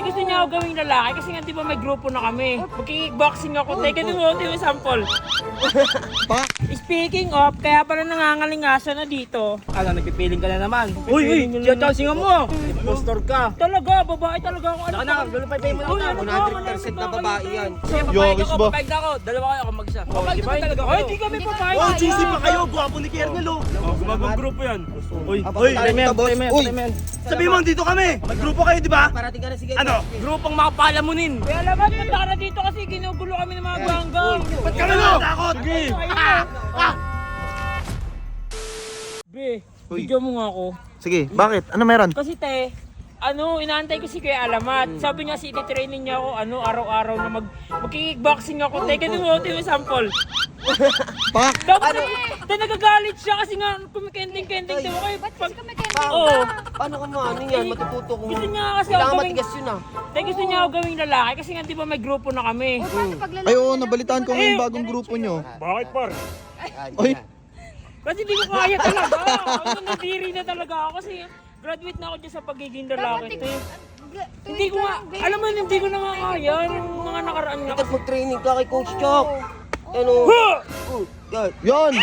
gusto niya ako gawing lalaki kasi nga di ba may grupo na kami. Magki-kickboxing ako. Teka, ito yung sample. Speaking of, kaya pala nangangalingaso na dito. Ano, nagpipiling ka na naman. Uy, singaw mo. Impostor ka. Talaga, babae talaga ako. Saka na, lulupay mo na ito. 100% na babae yan. Papayag ako, papayag na ako. Dalawa kayo ako mag-isa. Papayag na talaga Ay, di kami papayag. Oh, juicy pa kayo. Gwapo ni Kernel, oh. Gumagong grupo yan. Uy, Sabi mo, dito kami. May grupo kayo, di ba? Parating ka na, sige. Ano? grupong makapalamunin. Kaya alam mo, punta ka na dito kasi ginugulo kami ng mga ganggang. Ba't kami natatakot? Sige. Be, bigyan mo nga ako. Sige, bakit? Ano meron? Kasi inaantay ko si Kuya Alamat. Sabi niya, training niya ako, araw-araw na magki-kickboxing ako. Teka, ito yung sample. Pak! Tapos, nagagalit siya kasi nga, kumikending-kending daw kayo. Ba't kasi kami kaya Oo. Paano ka ano yan? Matututo ko. Gusto niya kasi ako Kailangan gawing, matigas yun ah. gusto niya ako gawing lalaki kasi nga di ba may grupo na kami. O, paano pag lalaki Ay, oo, na lang? nabalitaan ko ngayon bagong grupo nyo. Bakit par? Ay, Kasi di ko kaya talaga. Ako nadiri na talaga ako kasi graduate na ako dyan sa pagiging lalaki. Hindi ko nga, alam mo, hindi ko na nga kaya yung mga nakaraan na. Dapat mag-training ka kay Coach Chok. Ano? Yan. yun!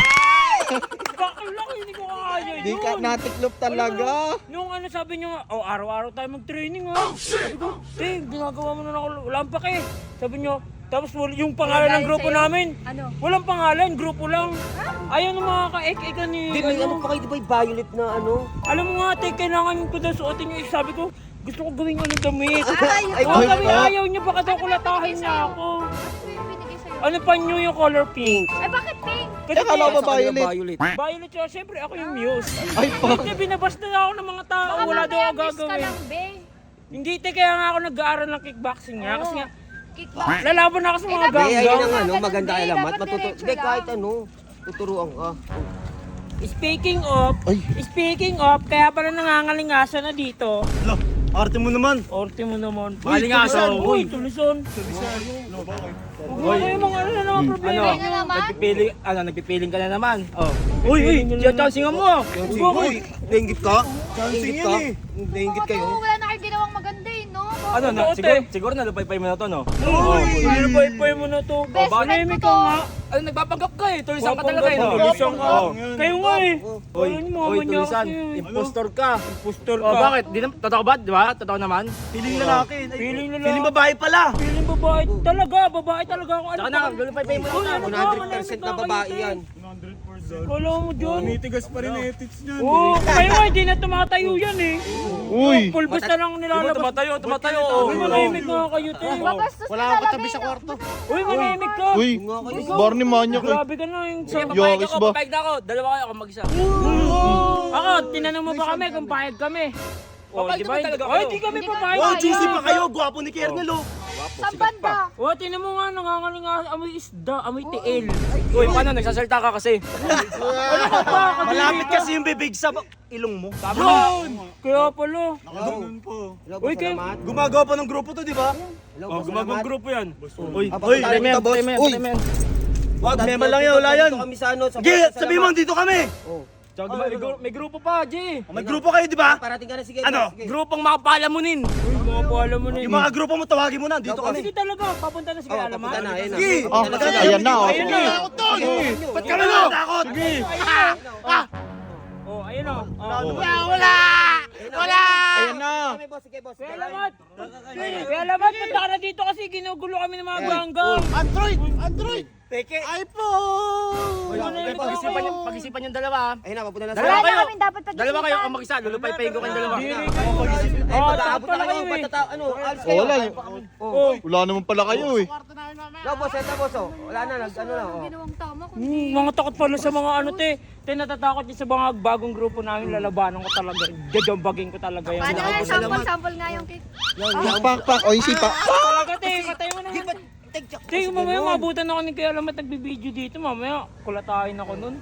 Bakala ko hindi ko kaya Di ka yun. natiklop talaga. Nung sabi niyo, araw-araw tayo mag-training ha. Sabi ko, ginagawa mo na ako, walang pake. Sabi niyo, tapos yung pangalan ng grupo namin, Ano? walang pangalan, grupo lang. Ayaw ng mga ka-ek-ekan ni, Di, may ano pa kayo, di ba yung violet na ano? Alam mo nga, kailangan ko daw suotin yung sabi ko, gusto ko gawin damit. Ay, Oo, ay, sabi ay. ayaw niya, baka daw kulatahin niya ako. Ano yung binigay sa'yo? Ano pa niyo yung color pink? Ay, bakit pink? Kasi Akala ko ba Sa kanila, violet? violet. violet siya, syempre ako yung muse. Ay, pak! Hindi, binabasta na ako ng mga tao, wala daw ako Mamaya, miss ka gagawin. lang, be. Hindi, kaya nga ako nag-aaral ng kickboxing nga. Kasi nga, Kickbox. lalaban ako sa mga dapat- Hindi, ayun ganggang. ang ano, Dapat maganda kay hindi, Lamat. dapat diretso Hindi, lang. kahit ano, tuturuan ka. Speaking of, kaya pala nangangalingaso na dito. Lo, arte mo naman. Orte mo naman. Malingaso. Uy, tulisan. Huwag mo kayo mga ano na naman problema. Kaya na naman. Nagpipiling ka na naman. Uy, singaw mo. Uy, nainggit ka? Chancing Nainggit ka? yan eh. Nainggit kayo? Wala na kayo ginawang maganda eh, no? Siguro nalupay mo na to, no? Uy, pay mo na to. Best friend Manahimik ko ka to. nga. Nagpapanggap ka eh. Tulisan ka talaga eh, no? Tulisan ka. Oo. Kayo nga eh. Uy, Ano yung mga uy, manyak tulisan. kasi? Impostor ka. Impostor Oh, ka. bakit? Totoo ba? Di ba? Totoo naman? Feeling lalaki. Feeling lalaki. Feeling babae pala. Feeling babae. babae talaga ako. Saka na, lulupay mo na ito. 100% na babae yan. Kala mo dyan. Tinitigas pa rin ethics niyan. Oo, kayo nga, hindi na tumatayo yan eh. Uy! Pulbos na lang nilalabas. Tumatayo. Uy, manahimik nga kayo, te. Magastos Wala na ka talaga tabi sa eh, no? kwarto. Uy, manahimik ka. Uy! Barney Manyak eh. Grabe ka na yung sa... Yakis ba? Papayag na ako. Dalawa kayo ako mag-isa. Ako, tinanong mo ba kami kung pahig kami? Oh, Papayag di ba? naman talaga Oh, kayo. di kami Hindi ka papayag. Oh, juicy pa kayo. Gwapo ni Kernel, oh. Sa banda. Oh, tinan mo nga, nangangaling nga, amoy isda, amoy tiil. Uy, paano? Nagsasalta ka kasi. Ano ka pa? Malapit kasi yung bibig sa ilong mo. Yun! Kaya pala. Ganun po. Hello, Uy, boss, kayo- salamat. Gumagawa pa ng grupo to, di ba? Hello, Oh, boss, gumagong salamat. grupo yan. Uy, Uy, Uy! wag, mema lang yan, wala yan. Dito kami sa ano, sa Sige, Salamat. sabi mo, dito kami. Oh. Tsaka may grupo pa, G. May grupo kayo, di ba? Parating ka na, sige. Ano? sige. Grupong makapalamunin. Uy, mga pala mo na Yung mga grupo mo, tawagin mo na. Dito kami. Sige talaga, papunta na si Oh, Kuya papunta na, Alamat. ayun na. Sige. Oh, ayan na oh. Ayun na. Ba't kami natatakot? Oh, ayun o. Ayan na! Sige, boss, sige, boss. Kuya Alamat! Kuya Alamat, punta ka na dito kasi ginugulo kami ng mga ganggang. Peke. Pag-isipan yung dalawa. Ayun na, papunta na Dalawa Wala kayo. na kami dapat pag-isipan. Dalawa kayo ang mag-isa. Lulupay-payin ko kayong dalawa. Ay, Oh, pag-aabot takot pala na kayo, kayo eh. ano, alis Oh, kayo. wala. Oh, Wala naman pala kayo eh. No, boss, eto, boss, oh. Wala na, ano na, oh. Ginawang tama kung mga takot pala sa mga ano te. Te, natatakot din sa mga bagong grupo namin. Lalabanan ko talaga. Jajambagin ko talaga yan. paano nga, sample nga yung cake. Pak! O, yung sipa. Talaga te, patay mo naman. Te, mamaya mabutan ako ni Kuya Alamat nagbibideo dito. Mamaya kulatahin ako nun.